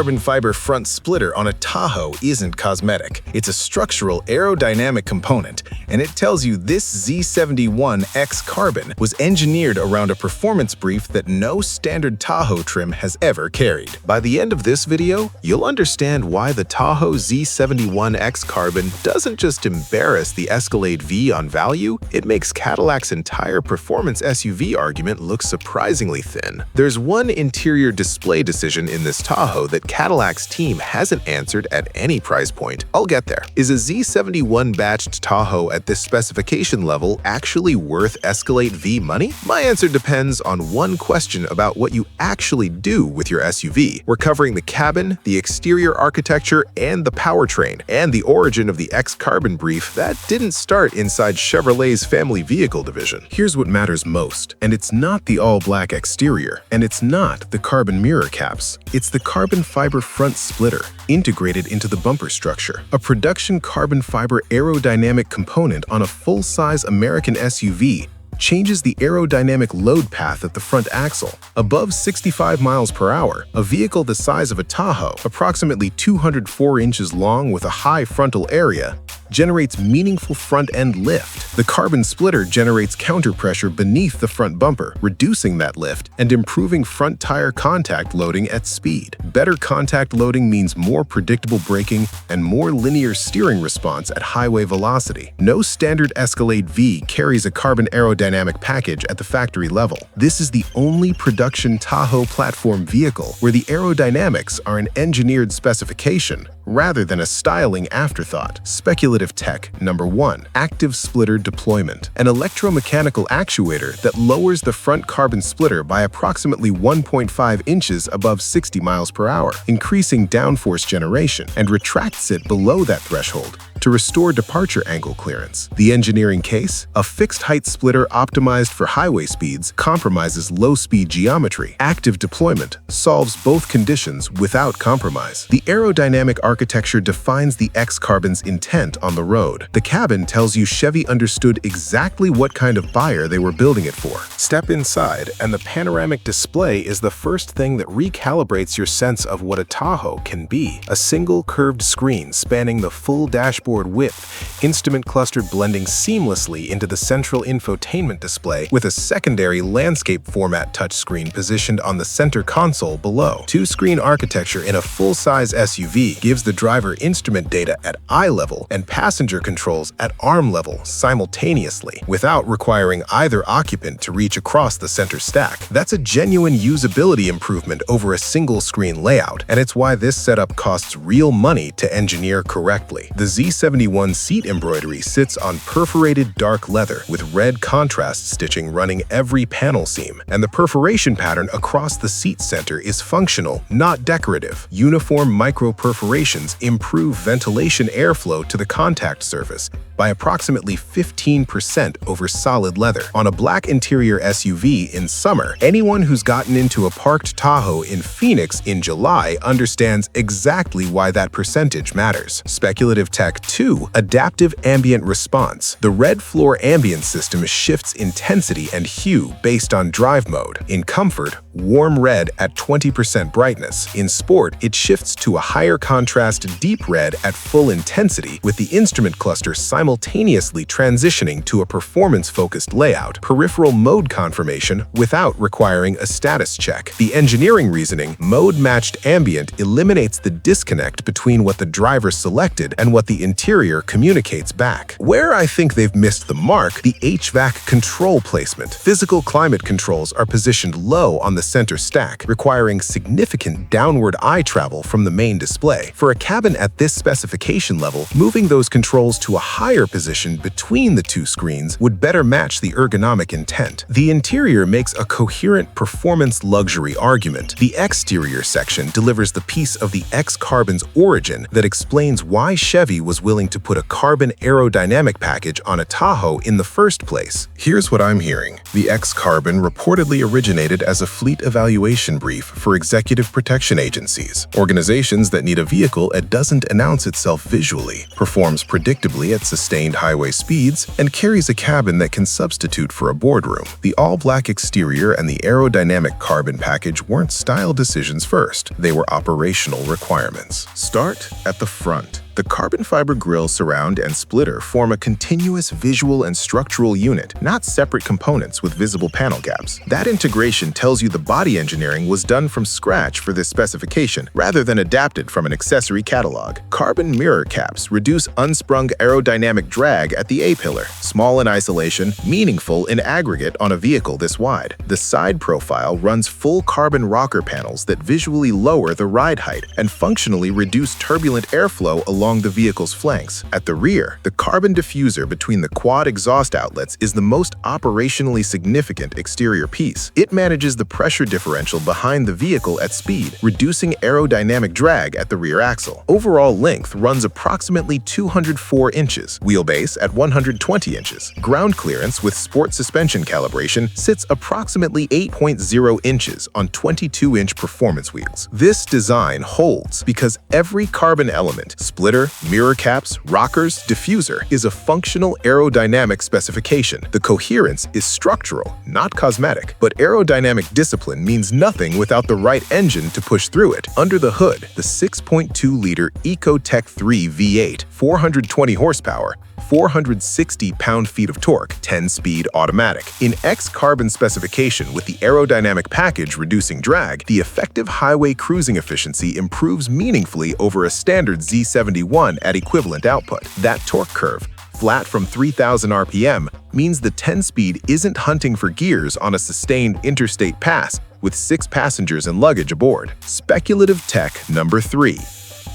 carbon fiber front splitter on a Tahoe isn't cosmetic. It's a structural aerodynamic component, and it tells you this Z71 X Carbon was engineered around a performance brief that no standard Tahoe trim has ever carried. By the end of this video, you'll understand why the Tahoe Z71 X Carbon doesn't just embarrass the Escalade V on value, it makes Cadillac's entire performance SUV argument look surprisingly thin. There's one interior display decision in this Tahoe that Cadillac's team hasn't answered at any price point. I'll get there. Is a Z71 batched Tahoe at this specification level actually worth Escalade V money? My answer depends on one question about what you actually do with your SUV. We're covering the cabin, the exterior architecture, and the powertrain, and the origin of the X Carbon brief that didn't start inside Chevrolet's family vehicle division. Here's what matters most, and it's not the all-black exterior, and it's not the carbon mirror caps. It's the carbon fiber front splitter, integrated into the bumper structure. A production carbon fiber aerodynamic component on a full-size American SUV changes the aerodynamic load path at the front axle. Above 65 miles per hour, a vehicle the size of a Tahoe, approximately 204 inches long with a high frontal area, generates meaningful front-end lift. The carbon splitter generates counterpressure beneath the front bumper, reducing that lift and improving front tire contact loading at speed. Better contact loading means more predictable braking and more linear steering response at highway velocity. No standard Escalade V carries a carbon aerodynamic package at the factory level. This is the only production Tahoe platform vehicle where the aerodynamics are an engineered specification rather than a styling afterthought. Speculative tech number 1. Active splitter deployment. An electromechanical actuator that lowers the front carbon splitter by approximately 1.5 inches above 60 miles per hour, increasing downforce generation, and retracts it below that threshold to restore departure angle clearance. The engineering case? A fixed-height splitter optimized for highway speeds compromises low-speed geometry. Active deployment solves both conditions without compromise. The aerodynamic architecture defines the X Carbon's intent on the road. The cabin tells you Chevy understood exactly what kind of buyer they were building it for. Step inside, and the panoramic display is the first thing that recalibrates your sense of what a Tahoe can be. A single curved screen spanning the full dashboard width, instrument cluster blending seamlessly into the central infotainment display with a secondary landscape format touchscreen positioned on the center console below. Two-screen architecture in a full-size SUV gives the driver instrument data at eye level and passenger controls at arm level simultaneously, without requiring either occupant to reach across the center stack. That's a genuine usability improvement over a single-screen layout, and it's why this setup costs real money to engineer correctly. The Z71 seat embroidery sits on perforated dark leather with red contrast stitching running every panel seam, and the perforation pattern across the seat center is functional, not decorative. Uniform micro-perforations improve ventilation airflow to the contact surface by approximately 15% over solid leather. On a black interior SUV in summer, anyone who's gotten into a parked Tahoe in Phoenix in July understands exactly why that percentage matters. Speculative tech 2. Adaptive ambient response. The red floor ambient system shifts intensity and hue based on drive mode. In comfort, warm red at 20% brightness. In sport, it shifts to a higher contrast deep red at full intensity, with the instrument cluster simultaneously transitioning to a performance-focused layout. Peripheral mode confirmation without requiring a status check. The engineering reasoning, mode-matched ambient, eliminates the disconnect between what the driver selected and what the interior communicates back. Where I think they've missed the mark, the HVAC control placement. Physical climate controls are positioned low on the center stack, requiring significant downward eye travel from the main display. For a cabin at this specification level, moving those controls to a higher position between the two screens would better match the ergonomic intent. The interior makes a coherent performance luxury argument. The exterior section delivers the piece of the X Carbon's origin that explains why Chevy was was willing to put a carbon aerodynamic package on a Tahoe in the first place? Here's what I'm hearing. The X-Carbon reportedly originated as a fleet evaluation brief for executive protection agencies, organizations that need a vehicle that doesn't announce itself visually, performs predictably at sustained highway speeds, and carries a cabin that can substitute for a boardroom. The all-black exterior and the aerodynamic carbon package weren't style decisions first. They were operational requirements. Start at the front. The carbon fiber grille, surround, and splitter form a continuous visual and structural unit, not separate components with visible panel gaps. That integration tells you the body engineering was done from scratch for this specification, rather than adapted from an accessory catalog. Carbon mirror caps reduce unsprung aerodynamic drag at the A-pillar, small in isolation, meaningful in aggregate on a vehicle this wide. The side profile runs full carbon rocker panels that visually lower the ride height and functionally reduce turbulent airflow along the vehicle's flanks. At the rear, the carbon diffuser between the quad exhaust outlets is the most operationally significant exterior piece. It manages the pressure differential behind the vehicle at speed, reducing aerodynamic drag at the rear axle. Overall length runs approximately 204 inches, wheelbase at 120 inches. Ground clearance with sport suspension calibration sits approximately 8.0 inches on 22-inch performance wheels. This design holds because every carbon element, splitter, mirror caps, rockers, diffuser, is a functional aerodynamic specification. The coherence is structural, not cosmetic, but aerodynamic discipline means nothing without the right engine to push through it. Under the hood, the 6.2-liter Ecotec 3 V8, 420 horsepower, 460 pound-feet of torque, 10-speed automatic. In X-Carbon specification with the aerodynamic package reducing drag, the effective highway cruising efficiency improves meaningfully over a standard Z71 at equivalent output. That torque curve, flat from 3,000 RPM, means the 10-speed isn't hunting for gears on a sustained interstate pass with 6 passengers and luggage aboard. Speculative tech number 3.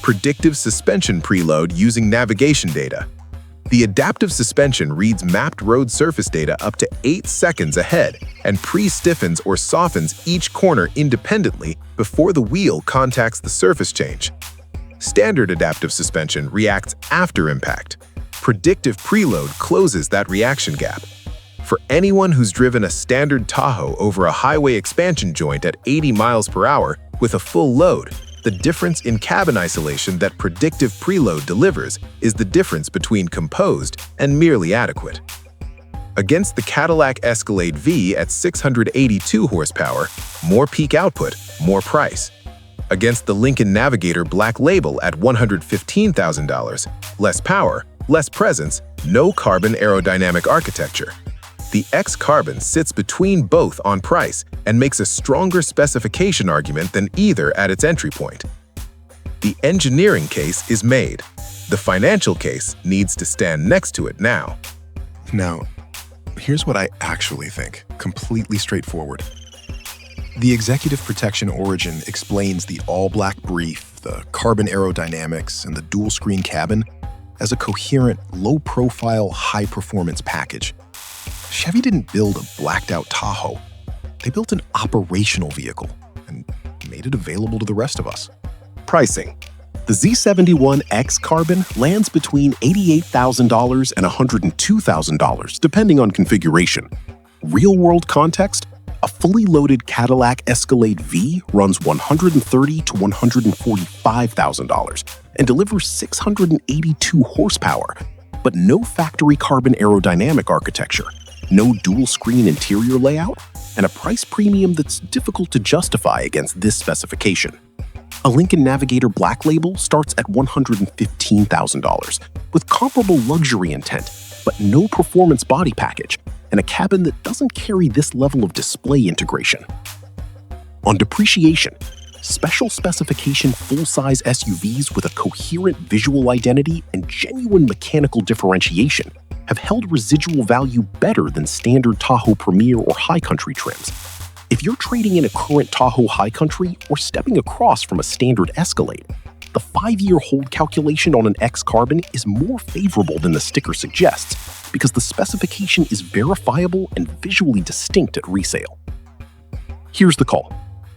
Predictive suspension preload using navigation data. The adaptive suspension reads mapped road surface data up to 8 seconds ahead and pre-stiffens or softens each corner independently before the wheel contacts the surface change. Standard adaptive suspension reacts after impact. Predictive preload closes that reaction gap. For anyone who's driven a standard Tahoe over a highway expansion joint at 80 miles per hour with a full load, the difference in cabin isolation that predictive preload delivers is the difference between composed and merely adequate. Against the Cadillac Escalade V at 682 horsepower, more peak output, more price. Against the Lincoln Navigator Black Label at $115,000, less power, less presence, no carbon aerodynamic architecture. The X-Carbon sits between both on price and makes a stronger specification argument than either at its entry point. The engineering case is made. The financial case needs to stand next to it now. Now, here's what I actually think, completely straightforward. The executive protection origin explains the all-black brief, the carbon aerodynamics, and the dual-screen cabin as a coherent, low-profile, high-performance package. Chevy didn't build a blacked-out Tahoe. They built an operational vehicle and made it available to the rest of us. Pricing. The Z71 X-Carbon lands between $88,000 and $102,000, depending on configuration. Real-world context, a fully loaded Cadillac Escalade V runs $130,000 to $145,000 and delivers 682 horsepower, but no factory carbon aerodynamic architecture, no dual-screen interior layout, and a price premium that's difficult to justify against this specification. A Lincoln Navigator Black Label starts at $115,000, with comparable luxury intent, but no performance body package, and a cabin that doesn't carry this level of display integration. On depreciation, special specification full-size SUVs with a coherent visual identity and genuine mechanical differentiation have held residual value better than standard Tahoe Premier or High Country trims. If you're trading in a current Tahoe High Country or stepping across from a standard Escalade, the 5-year hold calculation on an X-Carbon is more favorable than the sticker suggests because the specification is verifiable and visually distinct at resale. Here's the call.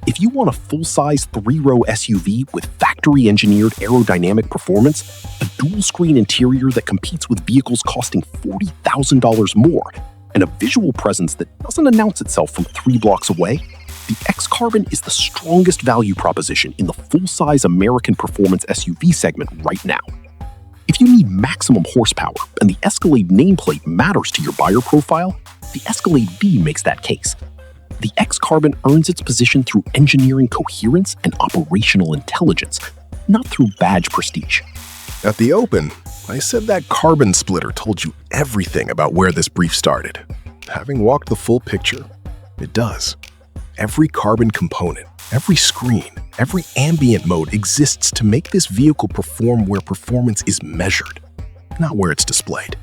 If you want a full-size 3-row SUV with factory-engineered aerodynamic performance, a dual-screen interior that competes with vehicles costing $40,000 more, and a visual presence that doesn't announce itself from 3 blocks away, the X-Carbon is the strongest value proposition in the full-size American performance SUV segment right now. If you need maximum horsepower and the Escalade nameplate matters to your buyer profile, the Escalade V makes that case. The X-Carbon earns its position through engineering coherence and operational intelligence, not through badge prestige. At the open, I said that carbon splitter told you everything about where this brief started. Having walked the full picture, it does. Every carbon component, every screen, every ambient mode exists to make this vehicle perform where performance is measured, not where it's displayed.